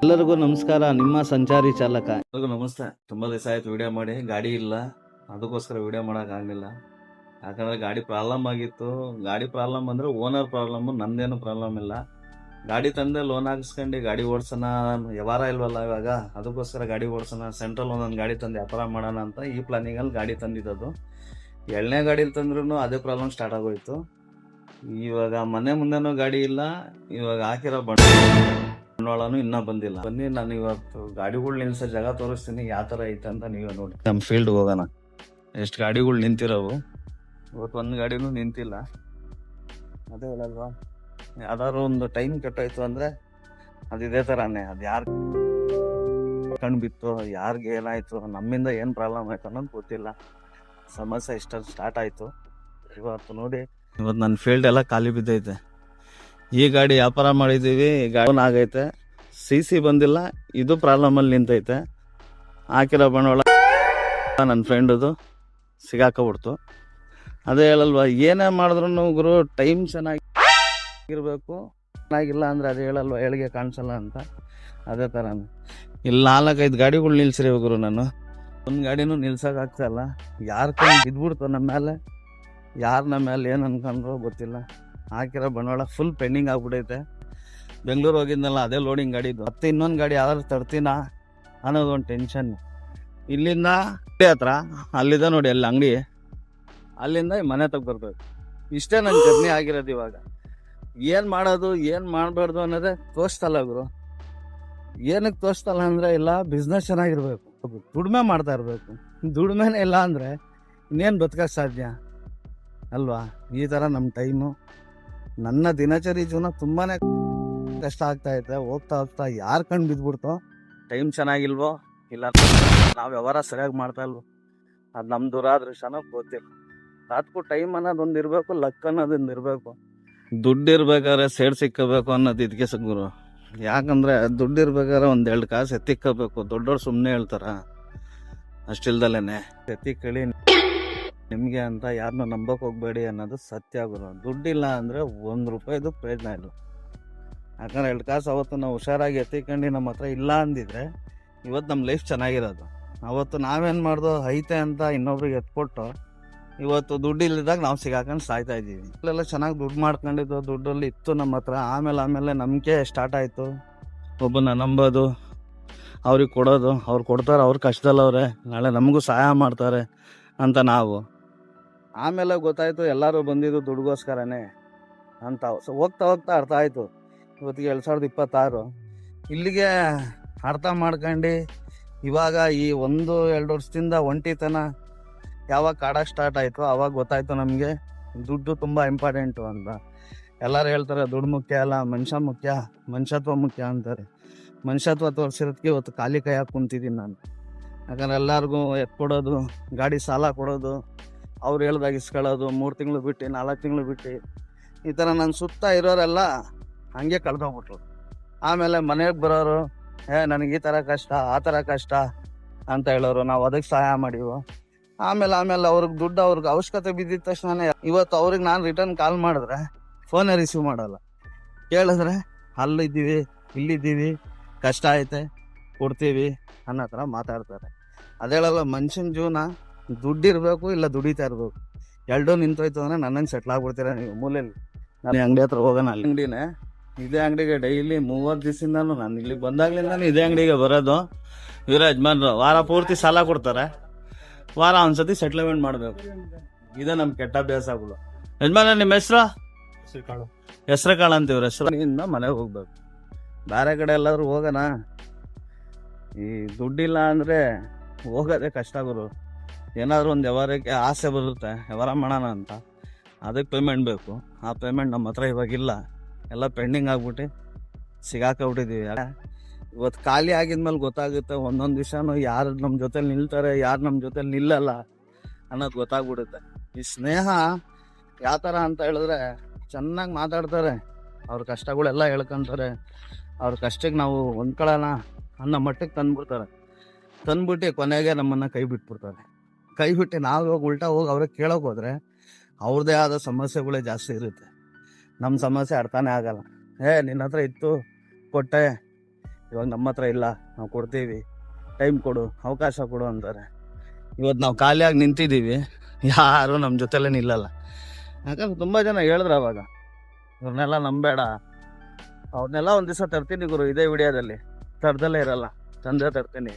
ಎಲ್ಲರಿಗೂ ನಮಸ್ಕಾರ. ನಿಮ್ಮ ಸಂಚಾರಿ ಚಾಲಕ. ಎಲ್ಲರಿಗೂ ನಮಸ್ತೆ. ತುಂಬ ದಿವಸ ಆಯ್ತು ವಿಡಿಯೋ ಮಾಡಿ, ಗಾಡಿ ಇಲ್ಲ, ಅದಕ್ಕೋಸ್ಕರ ವಿಡಿಯೋ ಮಾಡೋಕ್ಕಾಗಲಿಲ್ಲ. ಯಾಕಂದರೆ ಗಾಡಿ ಪ್ರಾಬ್ಲಮ್ ಆಗಿತ್ತು. ಗಾಡಿ ಪ್ರಾಬ್ಲಮ್ ಅಂದರೆ ಓನರ್ ಪ್ರಾಬ್ಲಮ್ಮು, ನಂದೇನು ಪ್ರಾಬ್ಲಮ್ ಇಲ್ಲ. ಗಾಡಿ ತಂದೆ ಲೋನ್ ಹಾಕಿಸ್ಕೊಂಡು ಗಾಡಿ ಓಡಿಸೋಣ, ವ್ಯವಹಾರ ಇಲ್ವಲ್ಲ ಇವಾಗ, ಅದಕ್ಕೋಸ್ಕರ ಗಾಡಿ ಓಡಿಸೋಣ, ಸೆಂಟ್ರಲ್ ಒಂದೊಂದು ಗಾಡಿ ತಂದು ವ್ಯಾಪಾರ ಮಾಡೋಣ ಅಂತ ಈ ಪ್ಲಾನಿಂಗಲ್ಲಿ ಗಾಡಿ ತಂದಿದ್ದದು. ಎಳ್ನೇ ಗಾಡೀಲಿ ತಂದ್ರೂ ಅದೇ ಪ್ರಾಬ್ಲಮ್ ಸ್ಟಾರ್ಟ್ ಆಗೋಯ್ತು. ಇವಾಗ ಮನೆ ಮುಂದೆನೂ ಗಾಡಿ ಇಲ್ಲ, ಇವಾಗ ಹಾಕಿರೋ ಬಂಡವಾಳನೂ ಇನ್ನೂ ಬಂದಿಲ್ಲ. ಬನ್ನಿ, ನಾನು ಇವತ್ತು ಗಾಡಿಗಳು ನಿಲ್ಸೋ ಜಾಗ ತೋರಿಸ್ತೀನಿ, ಯಾವ ಥರ ಐತೆ ಅಂತ ನೀವೇ ನೋಡಿ. ನಮ್ಮ ಫೀಲ್ಡ್ ಹೋಗೋಣ. ಎಷ್ಟು ಗಾಡಿಗಳು ನಿಂತಿರೋವು, ಇವತ್ತು ಒಂದು ಗಾಡಿನೂ ನಿಂತಿಲ್ಲ. ಅದೇ ಹೇಳಲ್ವಾ, ಯಾವ್ದಾದ್ರು ಒಂದು ಟೈಮ್ ಕೆಟ್ಟೋಯ್ತು ಅಂದರೆ ಅದು ಇದೇ ಥರನೇ. ಅದು ಯಾರು ಕಣ್ಣು ಬಿತ್ತು, ಯಾರಿಗೆ ಏನಾಯಿತು, ನಮ್ಮಿಂದ ಏನು ಪ್ರಾಬ್ಲಮ್ ಆಯ್ತು ಅನ್ನೋದು ಗೊತ್ತಿಲ್ಲ. ಸಮಸ್ಯೆ ಇಷ್ಟಲ್ಲಿ ಸ್ಟಾರ್ಟ್ ಆಯಿತು. ಇವತ್ತು ನೋಡಿ, ಇವತ್ತು ನನ್ನ ಫೀಲ್ಡ್ ಎಲ್ಲ ಖಾಲಿ ಬಿದ್ದೈತೆ. ಈ ಗಾಡಿ ವ್ಯಾಪಾರ ಮಾಡಿದ್ದೀವಿ, ಗಾಡಿ ಆಗೈತೆ, ಸಿ ಬಂದಿಲ್ಲ, ಇದು ಪ್ರಾಬ್ಲಮಲ್ಲಿ ನಿಂತೈತೆ. ಹಾಕಿರೋ ಬಂಡವಾಳ ನನ್ನ ಫ್ರೆಂಡದು ಸಿಗಾಕೊಬಿಡ್ತು. ಅದೇ ಹೇಳಲ್ವ, ಏನೇ ಮಾಡಿದ್ರು ಗುರು ಟೈಮ್ ಚೆನ್ನಾಗಿರ್ಬೇಕು. ಚೆನ್ನಾಗಿಲ್ಲ ಅಂದರೆ ಅದೇ ಹೇಳಲ್ವ, ಏಳಿಗೆ ಕಾಣಿಸಲ್ಲ ಅಂತ. ಅದೇ ಥರ ಇಲ್ಲಿ 4-5 ಗಾಡಿಗಳು ನಿಲ್ಸಿರಿ ಗುರು. ನಾನು ಒಂದು ಗಾಡಿನೂ ನಿಲ್ಸೋಕ್ಕಾಗ್ತಾಯಿಲ್ಲ. ಯಾರು ಕೈ ಬಿದ್ಬಿಡ್ತು ನಮ್ಮ ಮೇಲೆ, ಯಾರು ನಮ್ಮ ಮೇಲೆ ಏನು ಅನ್ಕೊಂಡ್ರು ಗೊತ್ತಿಲ್ಲ. ಹಾಕಿರೋ ಬಂಡವಾಳ ಫುಲ್ ಪೆಂಡಿಂಗ್ ಆಗ್ಬಿಟ್ಟೈತೆ. ಬೆಂಗಳೂರು ಹೋಗಿದ್ನಲ್ಲ, ಅದೇ ಲೋಡಿಂಗ್ ಗಾಡಿದು. ಮತ್ತೆ ಇನ್ನೊಂದು ಗಾಡಿ ಯಾವ್ದಾದ್ರು ತರ್ತೀನ ಅನ್ನೋದು ಒಂದು ಟೆನ್ಷನ್. ಇಲ್ಲಿಂದ ಹತ್ರ ಅಲ್ಲಿದೆ ನೋಡಿ, ಅಲ್ಲಿ ಅಂಗಡಿ, ಅಲ್ಲಿಂದ ಮನೆ ಬರ್ಬೇಕು. ಇಷ್ಟೇ ನನ್ನ ಜರ್ನಿ ಆಗಿರೋದು. ಇವಾಗ ಏನು ಮಾಡೋದು, ಏನು ಮಾಡಬಾರ್ದು ಅನ್ನೋದೇ ತೋರಿಸ್ತಲ್ಲ ಗುರು. ಏನಕ್ಕೆ ತೋರಿಸ್ತಲ್ಲ ಅಂದರೆ, ಇಲ್ಲ ಬಿಸ್ನೆಸ್ ಚೆನ್ನಾಗಿರ್ಬೇಕು, ದುಡಿಮೆ ಮಾಡ್ತಾ ಇರಬೇಕು. ದುಡಿಮೆನೇ ಇಲ್ಲ ಅಂದರೆ ಇನ್ನೇನು ಬದುಕೋಕ್ಕೆ ಸಾಧ್ಯ ಅಲ್ವಾ? ಈ ಥರ ನಮ್ಮ ಟೈಮು, ನನ್ನ ದಿನಚರಿ ಜೀವನ ತುಂಬಾ ಕಷ್ಟ ಆಗ್ತಾಯಿದೆ. ಹೋಗ್ತಾ ಹೋಗ್ತಾ ಯಾರು ಕಣ್ಣು ಬಿದ್ದುಬಿಡ್ತೋ, ಟೈಮ್ ಚೆನ್ನಾಗಿಲ್ವೋ, ಇಲ್ಲ ನಾವು ವ್ಯವಹಾರ ಸರಿಯಾಗಿ ಮಾಡ್ತಾ ಇಲ್ವೋ, ಅದು ನಮ್ಮ ದುರಾದೃಷ್ಟನೋ ಗೊತ್ತಿಲ್ಲ. ಅದಕ್ಕೂ ಟೈಮ್ ಅನ್ನೋದೊಂದು ಇರಬೇಕು, ಲಕ್ ಅನ್ನೋದೊಂದು ಇರಬೇಕು. ದುಡ್ಡು ಇರ್ಬೇಕಾದ್ರೆ ಸೇಡ್ ಸಿಕ್ಕಬೇಕು ಅನ್ನೋದು ಇದಕ್ಕೆ ಗುರು. ಯಾಕಂದರೆ ದುಡ್ಡು ಇರ್ಬೇಕಾದ್ರೆ 1-2 ಕಾಸು ಎತ್ತಿಕ್ಕಬೇಕು. ದೊಡ್ಡವ್ರು ಸುಮ್ಮನೆ ಹೇಳ್ತಾರ, ಅಷ್ಟಿಲ್ದಲೇ ಎತ್ತಿಕ್ಕಳಿ ನಿಮಗೆ ಅಂತ ಯಾರನ್ನೂ ನಂಬೋಕೆ ಹೋಗಬೇಡಿ ಅನ್ನೋದು ಸತ್ಯ ಗುರು. ದುಡ್ಡಿಲ್ಲ ಅಂದರೆ 1 ರೂಪಾಯಿದು ಪ್ರಯೋಜನ ಇಲ್ಲ. ಯಾಕಂದ್ರೆ 2 ಕಾಸು ಅವತ್ತು ನಾವು ಹುಷಾರಾಗಿ ಎತ್ತಿಕೊಂಡು ನಮ್ಮ ಹತ್ರ ಇಲ್ಲ ಅಂದಿದ್ರೆ ಇವತ್ತು ನಮ್ಮ ಲೈಫ್ ಚೆನ್ನಾಗಿರೋದು. ಅವತ್ತು ನಾವೇನು ಮಾಡ್ದೋ ಐತೆ ಅಂತ ಇನ್ನೊಬ್ರಿಗೆ ಎತ್ಕೊಟ್ಟು ಇವತ್ತು ದುಡ್ಡು ಇಲ್ಲದಾಗ ನಾವು ಸಿಗಾಕೊಂಡು ಸಾಯ್ತಾ ಇದ್ದೀವಿ. ಇಲ್ಲೆಲ್ಲ ಚೆನ್ನಾಗಿ ದುಡ್ಡು ಮಾಡ್ಕೊಂಡಿದ್ದು, ದುಡ್ಡಲ್ಲಿ ಇತ್ತು ನಮ್ಮ ಹತ್ರ. ಆಮೇಲೆ ನಂಬಿಕೆ ಸ್ಟಾರ್ಟ್ ಆಯಿತು. ಒಬ್ಬನ ನಂಬೋದು, ಅವ್ರಿಗೆ ಕೊಡೋದು, ಅವ್ರು ಕೊಡ್ತಾರೆ, ಅವ್ರು ಕಷ್ಟದಲ್ಲವ್ರೆ, ನಾಳೆ ನಮಗೂ ಸಹಾಯ ಮಾಡ್ತಾರೆ ಅಂತ ನಾವು. ಆಮೇಲೆ ಗೊತ್ತಾಯಿತು ಎಲ್ಲರೂ ಬಂದಿದ್ದು ದುಡ್ಗೋಸ್ಕರನೇ ಅಂತ. ಹೋಗ್ತಾ ಹೋಗ್ತಾ ಅರ್ಥ ಆಯಿತು. ಇವತ್ತಿಗೆ 2026 ಇಲ್ಲಿಗೆ ಅರ್ಥ ಮಾಡ್ಕೊಂಡು ಇವಾಗ ಈ 1-2 ವರ್ಷದಿಂದ ಒಂಟಿತನ ಯಾವಾಗ ಕಾಡಕ್ಕೆ ಸ್ಟಾರ್ಟ್ ಆಯಿತು ಆವಾಗ ಗೊತ್ತಾಯಿತು ನಮಗೆ ದುಡ್ಡು ತುಂಬ ಇಂಪಾರ್ಟೆಂಟು ಅಂತ. ಎಲ್ಲರೂ ಹೇಳ್ತಾರೆ ದುಡ್ಡು ಮುಖ್ಯ ಅಲ್ಲ, ಮನುಷ್ಯ ಮುಖ್ಯ, ಮನುಷ್ಯತ್ವ ಮುಖ್ಯ ಅಂತಾರೆ. ಮನುಷ್ಯತ್ವ ತೋರಿಸಿರೋದಕ್ಕೆ ಇವತ್ತು ಖಾಲಿ ಕೈ ಹಾಕಿ ಕುಂತಿದ್ದೀನಿ ನಾನು. ಯಾಕಂದ್ರೆ ಎಲ್ಲರಿಗೂ ಎತ್ಕೊಡೋದು, ಗಾಡಿ ಸಾಲ ಕೊಡೋದು, ಅವ್ರು ಹೇಳ್ದಾಗ ಇಸ್ಕೊಳ್ಳೋದು, 3 ತಿಂಗಳು ಬಿಟ್ಟು 4 ತಿಂಗಳು ಬಿಟ್ಟು, ಈ ಥರ ನನ್ನ ಸುತ್ತ ಇರೋರೆಲ್ಲ ಹಂಗೆ ಕಳೆದೋಗ್ಬಿಟ್ರು. ಆಮೇಲೆ ಮನೆಗೆ ಬರೋರು, ನನಗೆ ಈ ಥರ ಕಷ್ಟ, ಆ ಥರ ಕಷ್ಟ ಅಂತ ಹೇಳೋರು. ನಾವು ಅದಕ್ಕೆ ಸಹಾಯ ಮಾಡಿವು. ಆಮೇಲೆ ಅವ್ರಿಗೆ ದುಡ್ಡು, ಅವ್ರಿಗೆ ಅವಶ್ಯಕತೆ ಬಿದ್ದಿದ ತಕ್ಷಣ ಇವತ್ತು ಅವ್ರಿಗೆ ನಾನು ರಿಟರ್ನ್ ಕಾಲ್ ಮಾಡಿದ್ರೆ ಫೋನೇ ರಿಸೀವ್ ಮಾಡೋಲ್ಲ. ಕೇಳಿದ್ರೆ ಅಲ್ಲಿದ್ದೀವಿ, ಇಲ್ಲಿದ್ದೀವಿ, ಕಷ್ಟ ಐತೆ, ಕೊಡ್ತೀವಿ ಅನ್ನೋ ಥರ ಮಾತಾಡ್ತಾರೆ. ಅದೇಳಲ್ಲ, ಮನುಷ್ಯನ ಜೀವನ ದುಡ್ಡಿರಬೇಕು, ಇಲ್ಲ ದುಡಿತಾ ಇರಬೇಕು. 2 ನಿಂತೋಯ್ತು ಅಂದರೆ ನನ್ನಂಗೆ ಸೆಟ್ಲ್ ಆಗ್ಬಿಡ್ತೀರ ನೀವು ಮೂಲೆಯಲ್ಲಿ. ನಾನು ಅಂಗಡಿ ಹತ್ರ ಹೋಗೋಣ. ಅಲ್ಲಿ ಅಂಗಡಿನೇ, ಇದೇ ಅಂಗಡಿಗೆ ಡೈಲಿ 30 ದಿವಸದಿಂದನೂ ನಾನು ಇಲ್ಲಿಗೆ ಬಂದಾಗ್ಲಿಂದನೂ ಇದೇ ಅಂಗಡಿಗೆ ಬರೋದು. ಇವರ ಯಜಮಾನ್ರು ವಾರ ಪೂರ್ತಿ ಸಾಲ ಕೊಡ್ತಾರೆ, ವಾರ ಒಂದ್ಸತಿ ಸೆಟ್ಲ್ಮೆಂಟ್ ಮಾಡಬೇಕು. ಇದೇ ನಮ್ಮ ಕೆಟ್ಟ ಅಭ್ಯಾಸಗಳು. ಯಜಮಾನ ನಿಮ್ಮ ಹೆಸರು? ಹೆಸರು ಕಾಳು ಅಂತ. ಇವ್ರ ಹೆಸರಿಂದ ಮನೆಗೆ ಹೋಗ್ಬೇಕು. ಬೇರೆ ಕಡೆ ಎಲ್ಲಾದ್ರೂ ಹೋಗೋಣ, ಈ ದುಡ್ಡಿಲ್ಲ ಅಂದರೆ ಹೋಗೋದೇ ಕಷ್ಟ ಗುರು. ಏನಾದರೂ ಒಂದು ವ್ಯವಹಾರಕ್ಕೆ ಆಸೆ ಬರುತ್ತೆ, ವ್ಯವಹಾರ ಮಾಡೋಣ ಅಂತ, ಅದಕ್ಕೆ ಪೇಮೆಂಟ್ ಬೇಕು. ಆ ಪೇಮೆಂಟ್ ನಮ್ಮ ಹತ್ರ ಇವಾಗಿಲ್ಲ, ಎಲ್ಲ ಪೆಂಡಿಂಗ್ ಆಗ್ಬಿಟ್ಟು ಸಿಗಾಕೊಂಡ್ಬಿಟ್ಟಿದ್ದೀವಿ. ಇವತ್ತು ಖಾಲಿ ಆಗಿದ್ಮೇಲೆ ಗೊತ್ತಾಗುತ್ತೆ ಒಂದೊಂದು ದಿವಸನೂ ಯಾರು ನಮ್ಮ ಜೊತೆಲಿ ನಿಲ್ತಾರೆ, ಯಾರು ನಮ್ಮ ಜೊತೆಲಿ ನಿಲ್ಲಲ್ಲ ಅನ್ನೋದು ಗೊತ್ತಾಗ್ಬಿಡುತ್ತೆ. ಈ ಸ್ನೇಹ ಯಾವ ಥರ ಅಂತ ಹೇಳಿದ್ರೆ, ಚೆನ್ನಾಗಿ ಮಾತಾಡ್ತಾರೆ, ಅವ್ರ ಕಷ್ಟಗಳೆಲ್ಲ ಹೇಳ್ಕೊತಾರೆ, ಅವ್ರ ಕಷ್ಟಕ್ಕೆ ನಾವು ಹೊಂದ್ಕೊಳ್ಳೋಣ ಅನ್ನೋ ಮಟ್ಟಕ್ಕೆ ತಂದ್ಬಿಟ್ಟು ಕೊನೆಗೆ ನಮ್ಮನ್ನು ಕೈ ಬಿಟ್ಬಿಡ್ತಾರೆ. ಕೈ ಬಿಟ್ಟು ನಾವು ಹೋಗಿ ಉಲ್ಟಾ ಹೋಗಿ ಅವ್ರಿಗೆ ಕೇಳೋಕೆ ಹೋದರೆ ಅವ್ರದ್ದೇ ಆದ ಸಮಸ್ಯೆಗಳೇ ಜಾಸ್ತಿ ಇರುತ್ತೆ. ನಮ್ಮ ಸಮಸ್ಯೆ ಅರ್ಥನೇ ಆಗಲ್ಲ. ನಿನ್ನ ಹತ್ರ ಇತ್ತು, ಕೊಟ್ಟೆ, ಇವಾಗ ನಮ್ಮ ಹತ್ರ ಇಲ್ಲ, ನಾವು ಕೊಡ್ತೀವಿ, ಟೈಮ್ ಕೊಡು, ಅವಕಾಶ ಕೊಡು ಅಂತಾರೆ. ಇವತ್ತು ನಾವು ಖಾಲಿಯಾಗಿ ನಿಂತಿದ್ದೀವಿ, ಯಾರು ನಮ್ಮ ಜೊತೆಲೇ ನಿಲ್ಲಲ್ಲ. ಯಾಕಂದ್ರೆ ತುಂಬ ಜನ ಹೇಳಿದ್ರು ಅವಾಗ, ಇವ್ರನ್ನೆಲ್ಲ ನಂಬೇಡ, ಅವ್ರನ್ನೆಲ್ಲ ಒಂದು ದಿವಸ ತರ್ತೀನಿ ಗುರು ಇದೇ ವಿಡಿಯೋದಲ್ಲಿ, ತರ್ದಲ್ಲೇ ಇರಲ್ಲ, ತಂದೆ ತರ್ತೀನಿ.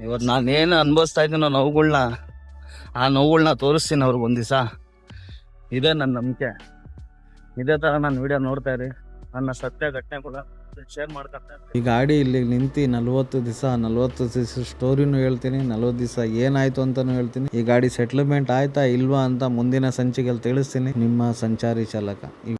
ಇವತ್ತು ನಾನೇನು ಅನುಭವಿಸ್ತಾ ಇದ್ದೀನೋ ನೋವುಗಳ್ನ, ಆ ನೋವುಗಳ್ನ ತೋರಿಸ್ತೀನಿ ಅವ್ರಿಗೆ ಒಂದು ದಿವಸ. ಇದೇ ನನ್ನ ನಂಬಿಕೆ. ಇದೇ ಥರ ನಾನು ವಿಡಿಯೋ ನೋಡ್ತಾ ಇರಿ, ನನ್ನ ಸತ್ಯ ಘಟನೆ ಕೂಡ ಶೇರ್ ಮಾಡ್ಕೊತಾ ಇರ್ತೀನಿ. ಈ ಗಾಡಿ ಇಲ್ಲಿ ನಿಂತು 40 ದಿವಸ ಸ್ಟೋರಿನೂ ಹೇಳ್ತೀನಿ, 40 ದಿವಸ ಏನಾಯ್ತು ಅಂತಾನು ಹೇಳ್ತೀನಿ. ಈ ಗಾಡಿ ಸೆಟ್ಲ್ಮೆಂಟ್ ಆಯ್ತಾ ಇಲ್ವಾ ಅಂತ ಮುಂದಿನ ಸಂಚಿಕೆಯಲ್ಲಿ ತಿಳಿಸ್ತೀನಿ. ನಿಮ್ಮ ಸಂಚಾರಿ ಚಾಲಕ.